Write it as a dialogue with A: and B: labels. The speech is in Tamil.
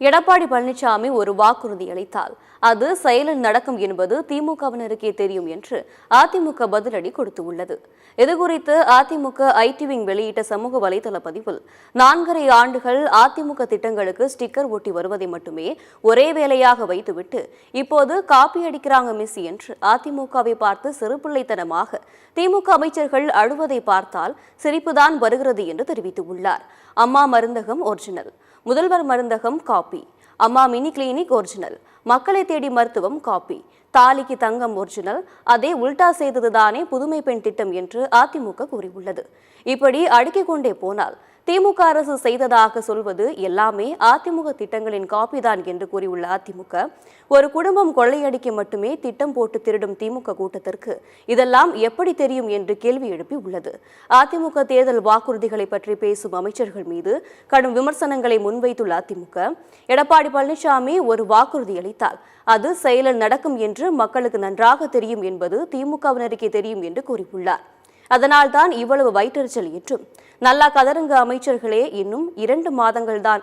A: எடப்பாடி பழனிசாமி ஒரு வாக்குறுதி அளித்தால் அது செயலில் நடக்கும் என்பது திமுகவினருக்கே தெரியும் என்று அதிமுக பதிலடி கொடுத்துள்ளது. இதுகுறித்து அதிமுக ஐடி விங் வெளியிட்ட சமூக வலைதள பதிவில் 4.5 ஆண்டுகள் அதிமுக திட்டங்களுக்கு ஸ்டிக்கர் ஒட்டி வருவதை மட்டுமே ஒரே வேலையாக வைத்துவிட்டு இப்போது காப்பி அடிக்கிறாங்க மிஸ் என்று அதிமுகவை பார்த்து சிறுபிள்ளைத்தனமாக திமுக அமைச்சர்கள் அழுவதை பார்த்தால் சிரிப்புதான் வருகிறது என்று தெரிவித்துள்ளார். அம்மா மருந்தகம் ஒரிஜினல், முதல்வர் மருந்தகம் காப்பி, அம்மா மினி கிளினிக் ஒரிஜினல், மக்களை தேடி மருத்துவம் காப்பி, தாலிக்கு தங்கம் ஒரிஜினல், அதே உல்டா செய்ததுதானே புதுமை பெண் திட்டம் என்று அதிமுக கூறியுள்ளது. இப்படி அடுக்கிக் கொண்டே போனால் திமுக அரசு செய்ததாக சொல்வது எல்லாமே அதிமுக திட்டங்களின் காப்பிதான் என்று கூறியுள்ள அதிமுக, ஒரு குடும்பம் கொள்ளையடிக்க மட்டுமே திட்டம் போட்டு திருடும் திமுக கூட்டத்திற்கு இதெல்லாம் எப்படி தெரியும் என்று கேள்வி எழுப்பி உள்ளது. அதிமுக தேர்தல் வாக்குறுதிகளை பற்றி பேசும் அமைச்சர்கள் மீது கடும் விமர்சனங்களை முன்வைத்துள்ள அதிமுக, எடப்பாடி பழனிசாமி ஒரு வாக்குறுதி அளித்தால் அது செயலில் நடக்கும் என்று மக்களுக்கு நன்றாக தெரியும் என்பது திமுகவினருக்கே தெரியும் என்று கூறியுள்ளார். அதனால்தான் இவ்வளவு வயிற்றெரிச்சல் என்றும், நல்லா கதருங்க அமைச்சர்களே, இன்னும் 2 மாதங்கள் தான்